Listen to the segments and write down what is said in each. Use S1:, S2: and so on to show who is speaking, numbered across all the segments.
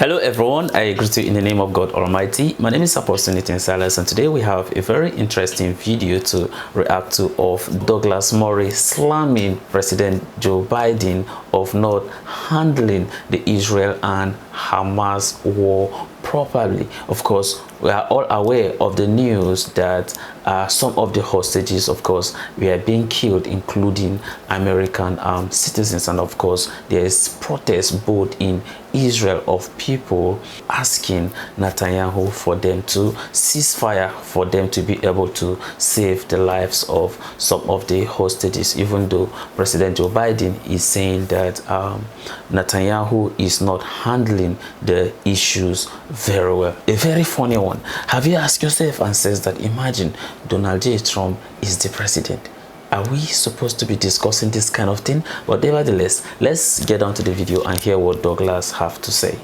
S1: Hello everyone, I greet you in the name of God Almighty. My name is Apostle Newton Silas, and today we have a very interesting video to react to of Douglas Murray slamming President Joe Biden of not handling the Israel and Hamas war properly. Of course, we are all aware of the news that some of the hostages, of course, were being killed, including American citizens. And of course, there is protest both in Israel of people asking Netanyahu for them to cease fire, for them to be able to save the lives of some of the hostages, even though President Joe Biden is saying that Netanyahu is not handling the issues very well. A very funny one. Have you asked yourself and says that imagine Donald J. Trump is the president? Are we supposed to be discussing this kind of thing? But nevertheless, let's get on to the video and hear what Douglas have to say.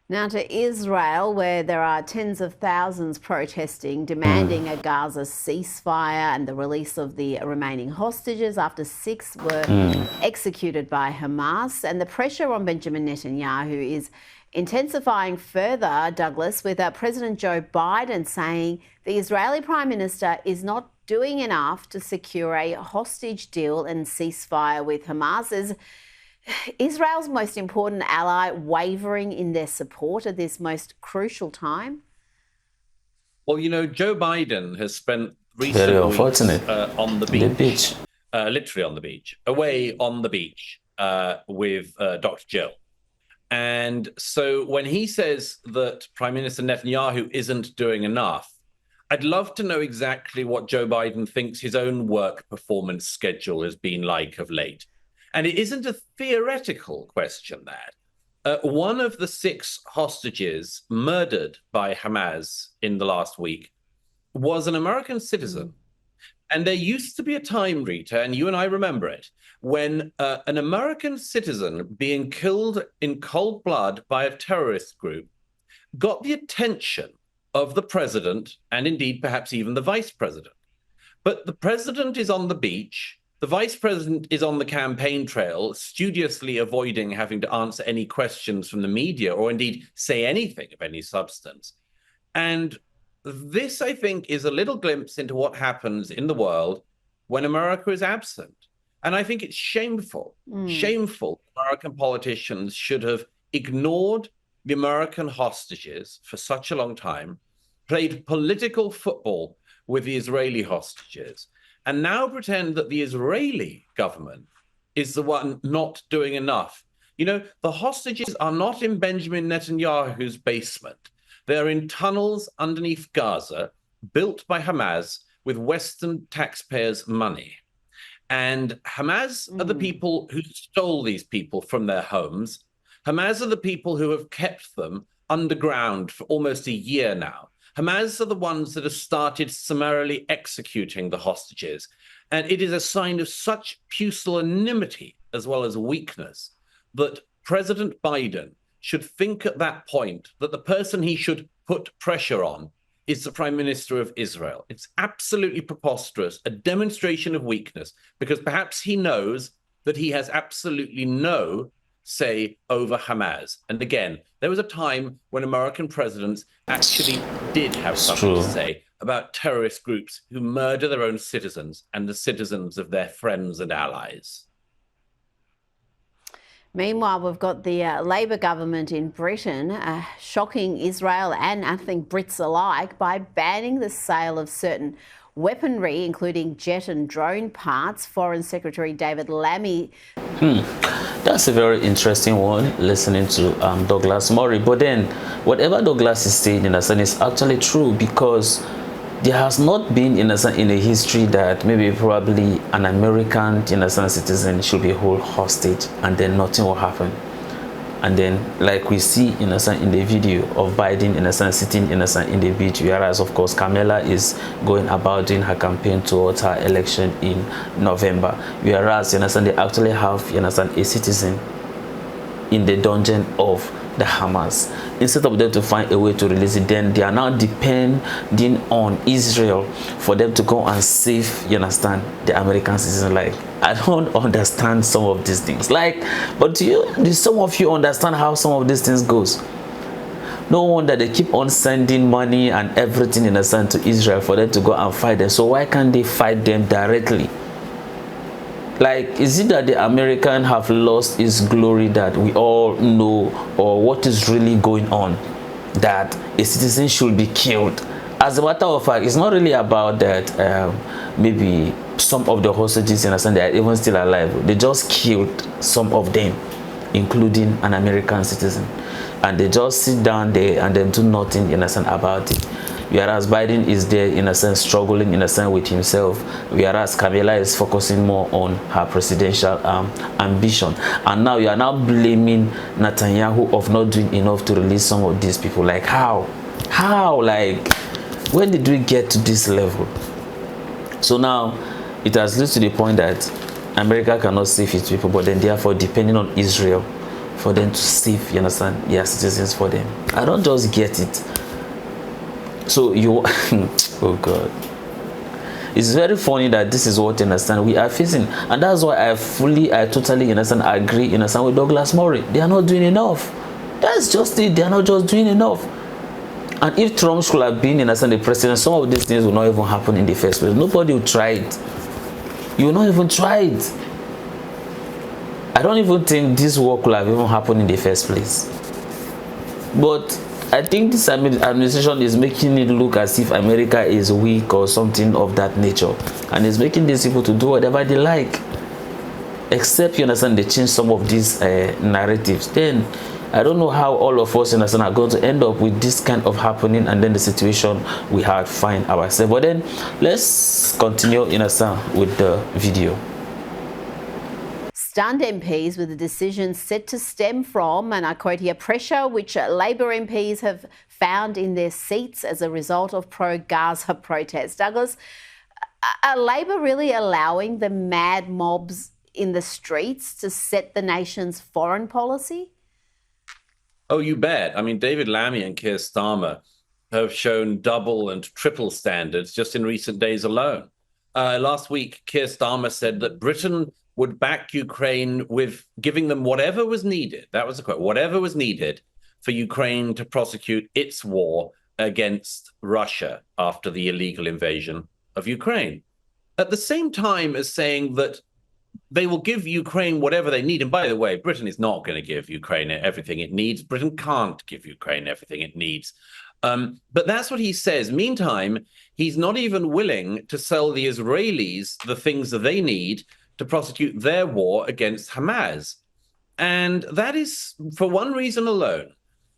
S2: Now to Israel, where there are tens of thousands protesting, demanding a Gaza ceasefire and the release of the remaining hostages after 6 were executed by Hamas. And the pressure on Benjamin Netanyahu is intensifying further, Douglas, with President Joe Biden saying the Israeli Prime Minister is not doing enough to secure a hostage deal and ceasefire with Hamas. Is Israel's most important ally wavering in their support at this most crucial time?
S3: Well, you know, Joe Biden has spent recent weeks on the beach, literally on the beach, away on the beach with Dr. Jill. And so when he says that Prime Minister Netanyahu isn't doing enough, I'd love to know exactly what Joe Biden thinks his own work performance schedule has been like of late. And it isn't a theoretical question, that. One of the 6 hostages murdered by Hamas in the last week was an American citizen. And there used to be a time, Rita, and you and I remember it, when an American citizen being killed in cold blood by a terrorist group got the attention of the president and indeed perhaps even the vice president. But the president is on the beach. The vice president is on the campaign trail, studiously avoiding having to answer any questions from the media or indeed say anything of any substance. And this, I think, is a little glimpse into what happens in the world when America is absent. And I think it's shameful, shameful. American politicians should have ignored the American hostages for such a long time, played political football with the Israeli hostages, and now pretend that the Israeli government is the one not doing enough. You know, the hostages are not in Benjamin Netanyahu's basement. They're in tunnels underneath Gaza, built by Hamas with Western taxpayers' money. And Hamas are the people who stole these people from their homes. Hamas are the people who have kept them underground for almost a year now. Hamas are the ones that have started summarily executing the hostages. And it is a sign of such pusillanimity as well as weakness that President Biden should think at that point that the person he should put pressure on is the Prime Minister of Israel. It's absolutely preposterous, a demonstration of weakness, because perhaps he knows that he has absolutely no say over Hamas. And again, there was a time when American presidents actually did have something to say about terrorist groups who murder their own citizens and the citizens of their friends and allies.
S2: Meanwhile, we've got the Labor government in Britain shocking Israel and I think Brits alike by banning the sale of certain weaponry, including jet and drone parts. Foreign Secretary David Lammy.
S1: That's a very interesting one, listening to Douglas Murray. But then, whatever Douglas is saying in a sense is actually true, because there has not been in a history that maybe probably an American citizen should be held hostage and then nothing will happen. And then, like we see in the video of Biden sitting in the beach, whereas of course Kamala is going about doing her campaign towards her election in November, whereas they actually have a citizen in the dungeon of the Hamas. Instead of them to find a way to release it, then they are now depending on Israel for them to go and save, the American citizens. Like, I don't understand some of these things. Like, but do some of you understand how some of these things goes? No wonder they keep on sending money and everything in a sense to Israel for them to go and fight them. So why can't they fight them directly? Like, is it that the American have lost its glory that we all know, or what is really going on, that a citizen should be killed? As a matter of fact, it's not really about that. Maybe some of the hostages in a sense, they are even still alive. They just killed some of them, including an American citizen, and they just sit down there and then do nothing in a sense about it. Whereas Biden is there in a sense struggling in a sense with himself, whereas Kamala is focusing more on her presidential ambition. And now you are now blaming Netanyahu of not doing enough to release some of these people. Like, how like, when did we get to this level? So now it has led to the point that America cannot save its people, but then therefore depending on Israel for them to save, you understand, their citizens for them. I don't just get it. So you oh God, it's very funny that this is what, you understand, we are facing. And that's why I totally, you understand, agree, you understand, with Douglas Murray. They are not doing enough. That's just it. They are not just doing enough. And if Trump should have been, you understand, the president, some of these things will not even happen in the first place. Nobody will try it. You will not even try it. I don't even think this war could have even happened in the first place. But I think this administration is making it look as if America is weak or something of that nature, and is making these people to do whatever they like. Except, you understand, they change some of these narratives. Then I don't know how all of us, you understand, are going to end up with this kind of happening, and then the situation we have find ourselves. But then let's continue, you understand, with the video.
S2: Stunned MPs with the decision set to stem from, and I quote here, pressure which Labor MPs have found in their seats as a result of pro-Gaza protests. Douglas, are Labor really allowing the mad mobs in the streets to set the nation's foreign policy?
S3: Oh, you bet. I mean, David Lammy and Keir Starmer have shown double and triple standards just in recent days alone. Last week, Keir Starmer said that Britain would back Ukraine with giving them whatever was needed. That was the quote, whatever was needed for Ukraine to prosecute its war against Russia after the illegal invasion of Ukraine. At the same time as saying that they will give Ukraine whatever they need. And by the way, Britain is not going to give Ukraine everything it needs. Britain can't give Ukraine everything it needs. But that's what he says. Meantime, he's not even willing to sell the Israelis the things that they need to prosecute their war against Hamas. And that is for one reason alone.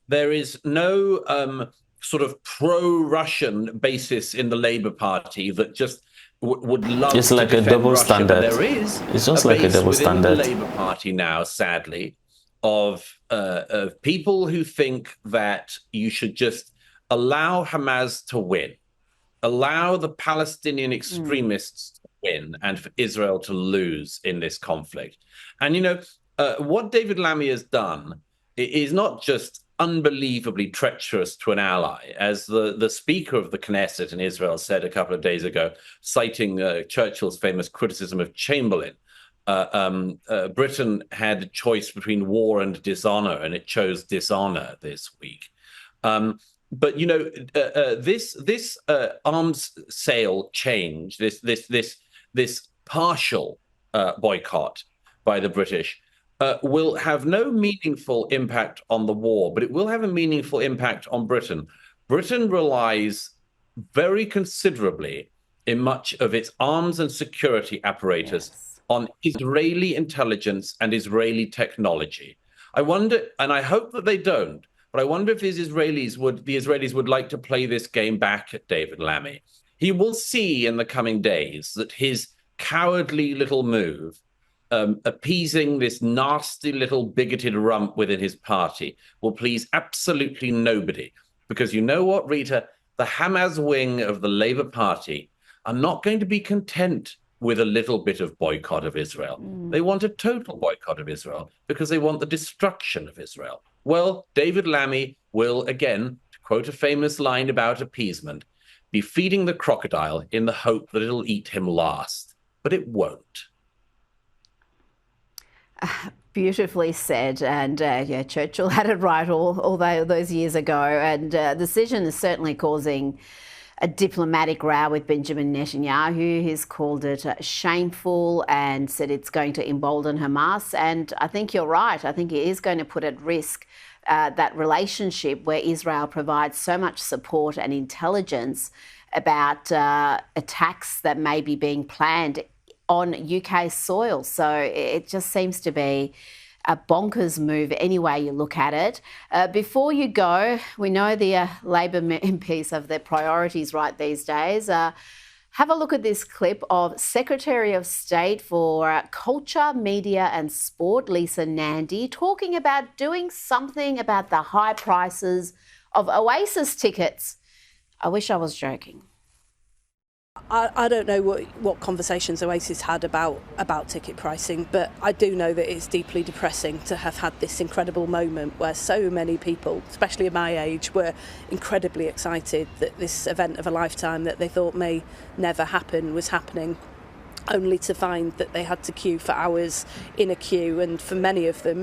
S3: There is no sort of pro-Russian basis in the Labour Party that just would love
S1: it's
S3: to
S1: like a
S3: defend
S1: double
S3: Russia.
S1: standard.
S3: But there is
S1: it's just like a double standard
S3: within the Labour Party now, sadly, of people who think that you should just allow Hamas to win, allow the Palestinian extremists to win, and for Israel to lose in this conflict. And, you know, what David Lammy has done is not just unbelievably treacherous to an ally, as the Speaker of the Knesset in Israel said a couple of days ago, citing Churchill's famous criticism of Chamberlain. Britain had a choice between war and dishonor, and it chose dishonor this week. But you know, this arms sale change, this partial boycott by the British, will have no meaningful impact on the war, but it will have a meaningful impact on Britain. Britain relies very considerably in much of its arms and security apparatus on Israeli intelligence and Israeli technology. I wonder, and I hope that they don't, but I wonder if the Israelis would like to play this game back at David Lammy. He will see in the coming days that his cowardly little move, appeasing this nasty little bigoted rump within his party, will please absolutely nobody. Because you know what, Rita? The Hamas wing of the Labour Party are not going to be content with a little bit of boycott of Israel. They want a total boycott of Israel because they want the destruction of Israel. Well, David Lammy will, again, to quote a famous line about appeasement, be feeding the crocodile in the hope that it'll eat him last. But it won't.
S2: Beautifully said, and yeah, Churchill had it right all those years ago, and the decision is certainly causing a diplomatic row with Benjamin Netanyahu. He's called it shameful and said it's going to embolden Hamas, and I think you're right. I think it is going to put at risk that relationship where Israel provides so much support and intelligence about attacks that may be being planned on UK soil. So it just seems to be a bonkers move any way you look at it. Before you go, we know the Labor MPs have their priorities right these days. Have a look at this clip of Secretary of State for Culture, Media and Sport, Lisa Nandy, talking about doing something about the high prices of Oasis tickets. I wish I was joking.
S4: I don't know what conversations Oasis had about ticket pricing, but I do know that it's deeply depressing to have had this incredible moment where so many people, especially at my age, were incredibly excited that this event of a lifetime that they thought may never happen was happening, only to find that they had to queue for hours in a queue, and for many of them